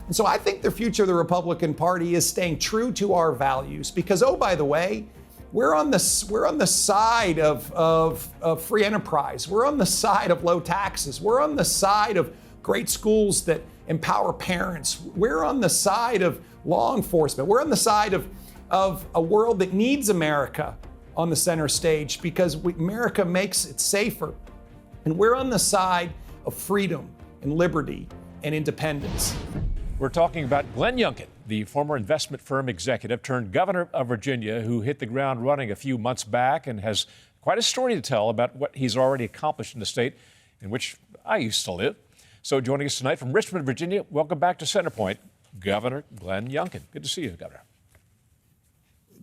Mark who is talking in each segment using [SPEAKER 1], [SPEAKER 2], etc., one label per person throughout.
[SPEAKER 1] And so I think the future of the Republican Party is staying true to our values because, oh, by the way, we're on the side of free enterprise. We're on the side of low taxes. We're on the side of great schools that empower parents. We're on the side of law enforcement. We're on the side of a world that needs America on the center stage because America makes it safer. And we're on the side of freedom and liberty and independence.
[SPEAKER 2] We're talking about Glenn Youngkin, the former investment firm executive turned governor of Virginia, who hit the ground running a few months back and has quite a story to tell about what he's already accomplished in the state in which I used to live. So joining us tonight from Richmond, Virginia, welcome back to Centerpoint, Governor Glenn Youngkin. Good to see you, Governor.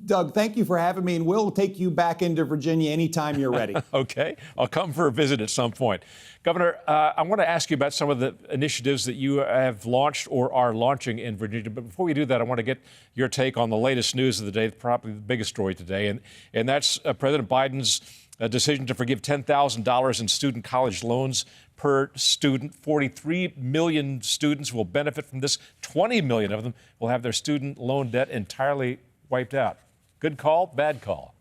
[SPEAKER 1] Doug, thank you for having me, and we'll take you back into Virginia anytime you're ready.
[SPEAKER 2] Okay, I'll come for a visit at some point. Governor, I want to ask you about some of the initiatives that you have launched or are launching in Virginia. But before we do that, I want to get your take on the latest news of the day, probably the biggest story today, and that's President Biden's decision to forgive $10,000 in student college loans per student. 43 million students will benefit from this. 20 million of them will have their student loan debt entirely wiped out. Good call, bad call?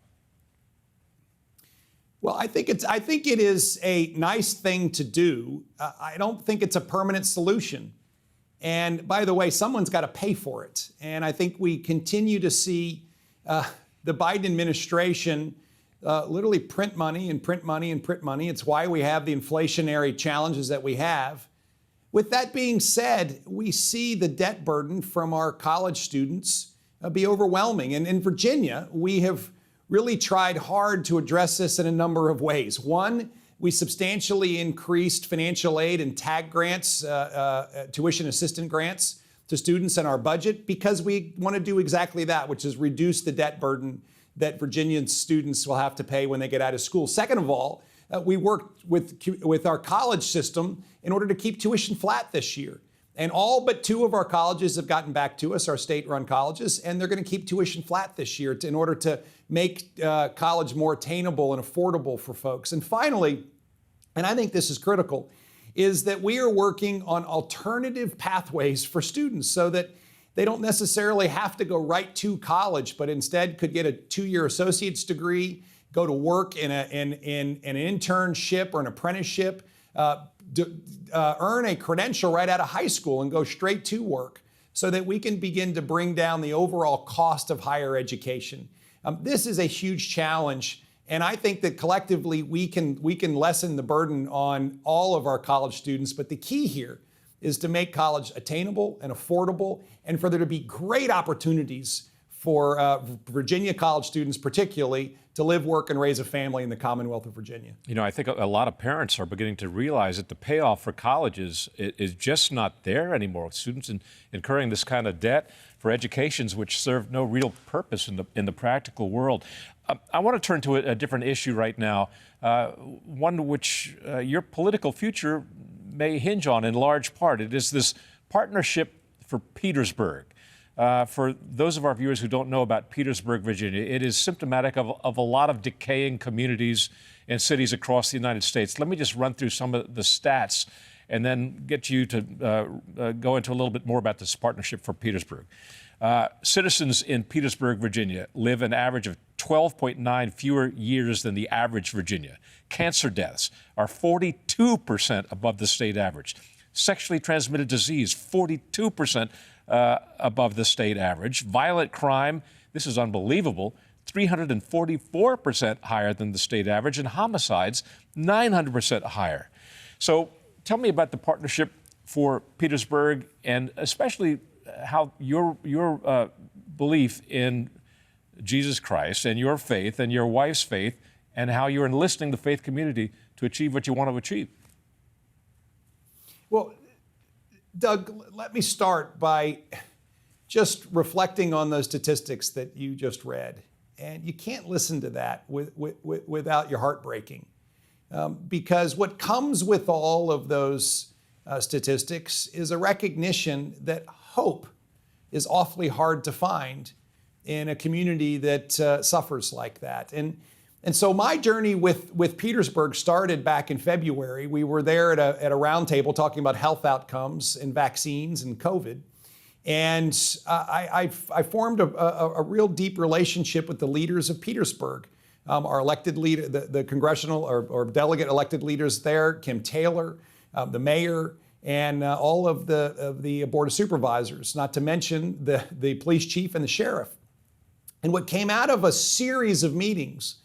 [SPEAKER 1] Well, I think it is a nice thing to do. I don't think it's a permanent solution. And by the way, someone's got to pay for it. And I think we continue to see the Biden administration literally print money and print money and print money. It's why we have the inflationary challenges that we have. With that being said, we see the debt burden from our college students be overwhelming. And in Virginia, we have really tried hard to address this in a number of ways. One, we substantially increased financial aid and TAG grants, tuition assistance grants to students in our budget because we want to do exactly that, which is reduce the debt burden that Virginian students will have to pay when they get out of school. Second of all, we worked with our college system in order to keep tuition flat this year. And all but 2 of our colleges have gotten back to us, our state-run colleges, and they're going to keep tuition flat this year in order to make college more attainable and affordable for folks. And finally, and I think this is critical, is that we are working on alternative pathways for students so that they don't necessarily have to go right to college, but instead could get a 2-year associate's degree, go to work in an internship or an apprenticeship, earn a credential right out of high school and go straight to work so that we can begin to bring down the overall cost of higher education. This is a huge challenge, and I think that collectively we can lessen the burden on all of our college students. But the key here is to make college attainable and affordable, and for there to be great opportunities for Virginia college students particularly to live, work, and raise a family in the Commonwealth of Virginia.
[SPEAKER 2] You know, I think a lot of parents are beginning to realize that the payoff for colleges is just not there anymore, with students incurring this kind of debt for educations which serve no real purpose in the practical world. I want to turn to a different issue right now, one which your political future may hinge on in large part. It is this partnership for Petersburg. For those of our viewers who don't know about Petersburg, Virginia, it is symptomatic of a lot of decaying communities and cities across the United States. Let me just run through some of the stats and then get you to go into a little bit more about this partnership for Petersburg. Citizens in Petersburg, Virginia, live an average of 12.9 fewer years than the average Virginia. Cancer deaths are 42% above the state average. Sexually transmitted disease, 42% above the state average. Violent crime, this is unbelievable, 344% higher than the state average. And homicides, 900% higher. So tell me about the partnership for Petersburg, and especially how your belief in Jesus Christ and your faith and your wife's faith, and how you're enlisting the faith community to achieve what you want to achieve.
[SPEAKER 1] Well, Doug, let me start by just reflecting on those statistics that you just read. And you can't listen to that without your heart breaking. Because what comes with all of those statistics is a recognition that hope is awfully hard to find in a community that suffers like that. And so my journey with Petersburg started back in February. We were there at a roundtable talking about health outcomes and vaccines and COVID. And I formed a real deep relationship with the leaders of Petersburg. Our elected leader, the congressional or delegate elected leaders there, Kim Taylor, the mayor, and all of the board of supervisors, not to mention the police chief and the sheriff. And what came out of a series of meetings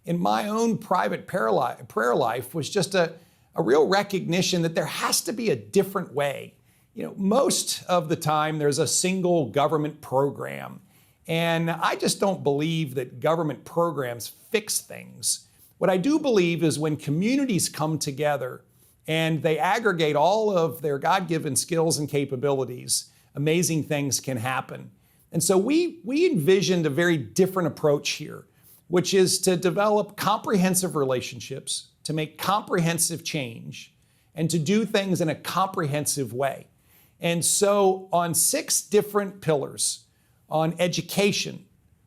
[SPEAKER 1] in my own private prayer life was just a real recognition that there has to be a different way. You know, most of the time there's a single government program. And I just don't believe that government programs fix things. What I do believe is when communities come together and they aggregate all of their God-given skills and capabilities, amazing things can happen. And so we envisioned a very different approach here, which is to develop comprehensive relationships, to make comprehensive change, and to do things in a comprehensive way. And so on 6 different pillars, on education,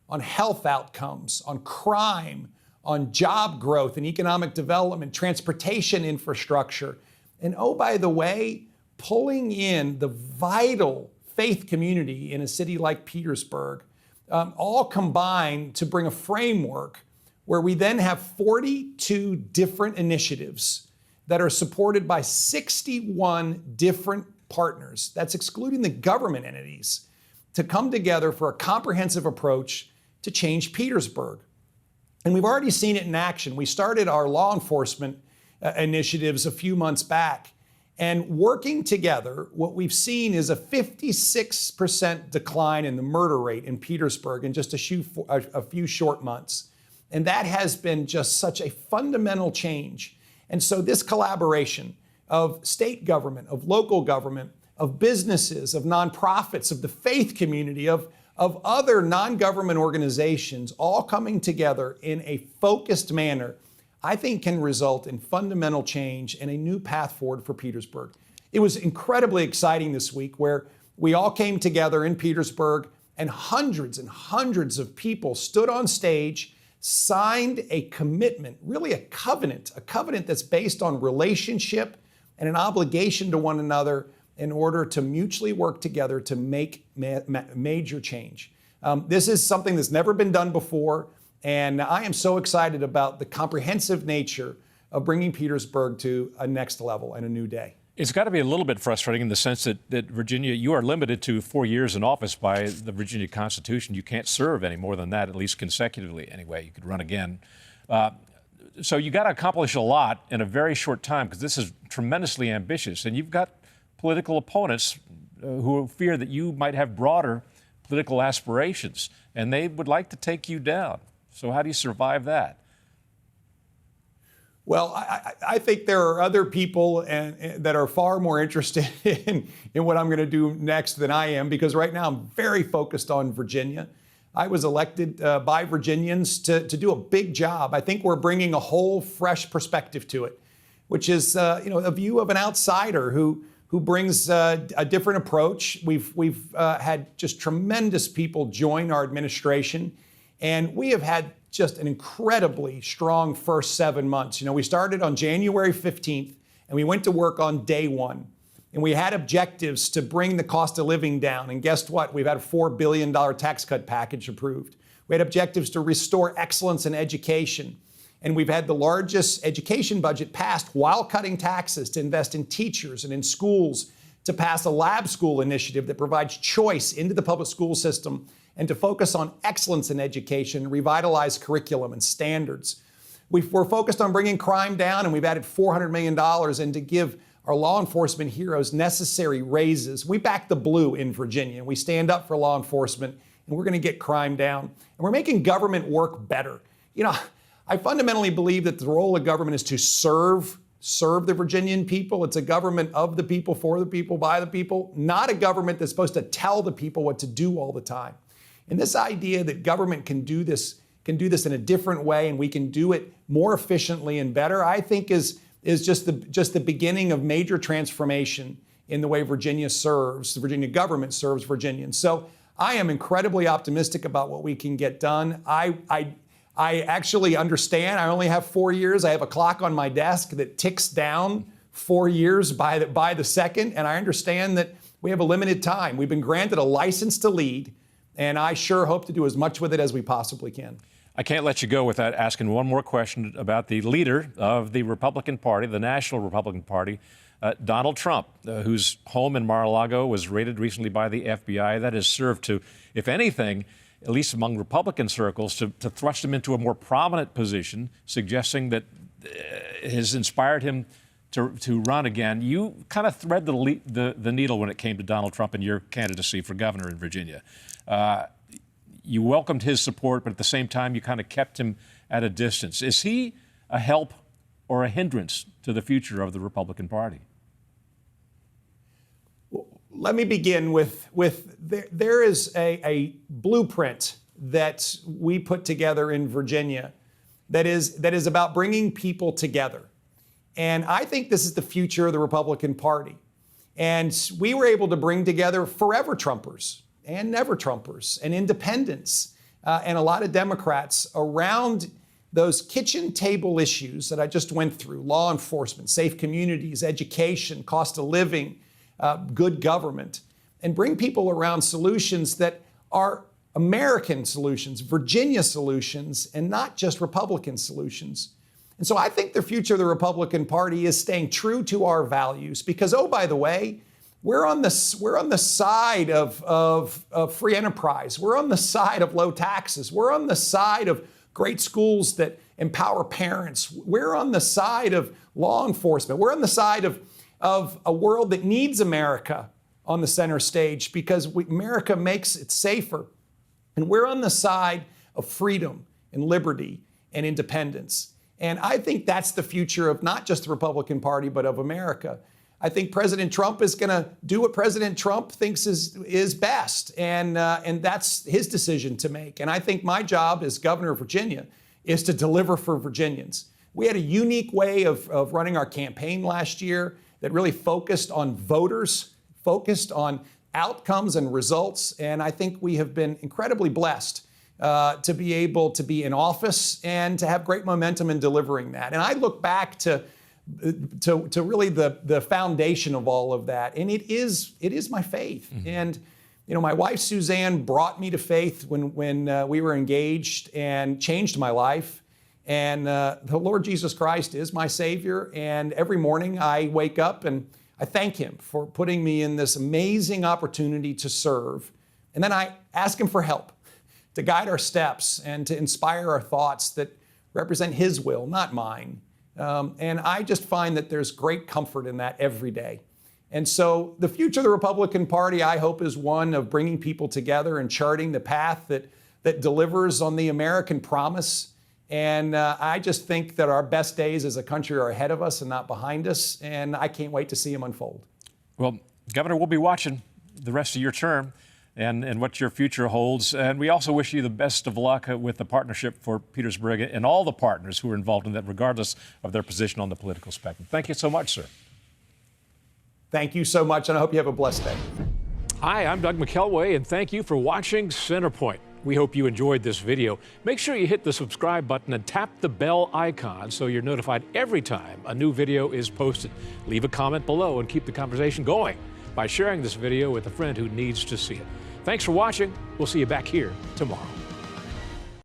[SPEAKER 1] on health outcomes, on crime, on job growth and economic development, transportation infrastructure, and oh, by the way, pulling in the vital faith community in a city like Petersburg, all combined to bring a framework where we then have 42 different initiatives that are supported by 61 different partners. That's excluding the government entities, to come together for a comprehensive approach to change Petersburg. And we've already seen it in action. We started our law enforcement initiatives a few months back. And working together, what we've seen is a 56% decline in the murder rate in Petersburg in just a few short months. And that has been just such a fundamental change. And so this collaboration of state government, of local government, of businesses, of nonprofits, of the faith community, of other non-government organizations, all coming together in a focused manner, I think can result in fundamental change and a new path forward for Petersburg. It was incredibly exciting this week where we all came together in Petersburg and hundreds of people stood on stage, signed a commitment, really a covenant that's based on relationship and an obligation to one another in order to mutually work together to make major change. This is something that's never been done before, and I am so excited about the comprehensive nature of bringing Petersburg to a next level and a new day.
[SPEAKER 2] It's got to be a little bit frustrating in the sense that Virginia, you are limited to 4 years in office by the Virginia Constitution. You can't serve any more than that, at least consecutively anyway. You could run again. So you got to accomplish a lot in a very short time because this is tremendously ambitious. And you've got political opponents who fear that you might have broader political aspirations, and they would like to take you down. So how do you survive that?
[SPEAKER 1] Well, I think there are other people that are far more interested in what I'm going to do next than I am, because right now I'm very focused on Virginia. I was elected by Virginians to do a big job. I think we're bringing a whole fresh perspective to it, which is a view of an outsider who brings a different approach. We've had just tremendous people join our administration, and we have had just an incredibly strong first 7 months. You know, we started on January 15th, and we went to work on day 1. And we had objectives to bring the cost of living down. And guess what? We've had a $4 billion tax cut package approved. We had objectives to restore excellence in education. And we've had the largest education budget passed while cutting taxes to invest in teachers and in schools, to pass a lab school initiative that provides choice into the public school system, and to focus on excellence in education, revitalize curriculum and standards. We're focused on bringing crime down, and we've added $400 million in to give our law enforcement heroes necessary raises. We back the blue in Virginia, and we stand up for law enforcement, and we're going to get crime down. And we're making government work better. You know, I fundamentally believe that the role of government is to serve the Virginian people. It's a government of the people, for the people, by the people, not a government that's supposed to tell the people what to do all the time. And this idea that government can do this in a different way, and we can do it more efficiently and better, I think is just the beginning of major transformation in the way Virginia serves, the Virginia government serves Virginians. So I am incredibly optimistic about what we can get done. I actually understand I only have 4 years. I have a clock on my desk that ticks down 4 years by the second, and I understand that We have a limited time. We've been granted a license to lead, and I sure hope to do as much with it as we possibly can.
[SPEAKER 2] I can't let you go without asking one more question about the leader of the Republican Party, the National Republican Party, Donald Trump, whose home in Mar-a-Lago was raided recently by the FBI. That has served to, if anything, at least among Republican circles, to thrust him into a more prominent position, suggesting that has inspired him to run again. You kind of thread the needle when it came to Donald Trump and your candidacy for governor in Virginia. You welcomed his support, but at the same time, you kind of kept him at a distance. Is he a help or a hindrance to the future of the Republican Party?
[SPEAKER 1] Let me begin with there is a blueprint that we put together in Virginia that is about bringing people together. And I think this is the future of the Republican Party. And we were able to bring together forever Trumpers and never Trumpers and independents and a lot of Democrats around those kitchen table issues that I just went through: law enforcement, safe communities, education, cost of living, good government, and bring people around solutions that are American solutions, Virginia solutions, and not just Republican solutions. And so I think the future of the Republican Party is staying true to our values because, oh, by the way, we're on the side of free enterprise. We're on the side of low taxes. We're on the side of great schools that empower parents. We're on the side of law enforcement. We're on the side of a world that needs America on the center stage because America makes it safer. And we're on the side of freedom and liberty and independence. And I think that's the future of not just the Republican Party, but of America. I think President Trump is going to do what President Trump thinks is best, and that's his decision to make. And I think my job as governor of Virginia is to deliver for Virginians. We had a unique way of running our campaign last year that really focused on voters, focused on outcomes and results, and I think we have been incredibly blessed to be able to be in office and to have great momentum in delivering that. And I look back to really the foundation of all of that, and it is my faith. Mm-hmm. And you know, my wife Suzanne brought me to faith when we were engaged and changed my life. And the Lord Jesus Christ is my Savior. And every morning I wake up and I thank Him for putting me in this amazing opportunity to serve. And then I ask Him for help to guide our steps and to inspire our thoughts that represent His will, not mine. And I just find that there's great comfort in that every day. And so the future of the Republican Party, I hope, is one of bringing people together and charting the path that delivers on the American promise. And I just think that our best days as a country are ahead of us and not behind us. And I can't wait to see them unfold.
[SPEAKER 2] Well, Governor, we'll be watching the rest of your term and what your future holds. And we also wish you the best of luck with the partnership for Petersburg and all the partners who are involved in that, regardless of their position on the political spectrum. Thank you so much, sir.
[SPEAKER 1] Thank you so much, and I hope you have a blessed day.
[SPEAKER 2] Hi, I'm Doug McKelway, and thank you for watching Centerpoint. We hope you enjoyed this video. Make sure you hit the subscribe button and tap the bell icon so you're notified every time a new video is posted. Leave a comment below and keep the conversation going by sharing this video with a friend who needs to see it. Thanks for watching. We'll see you back here tomorrow.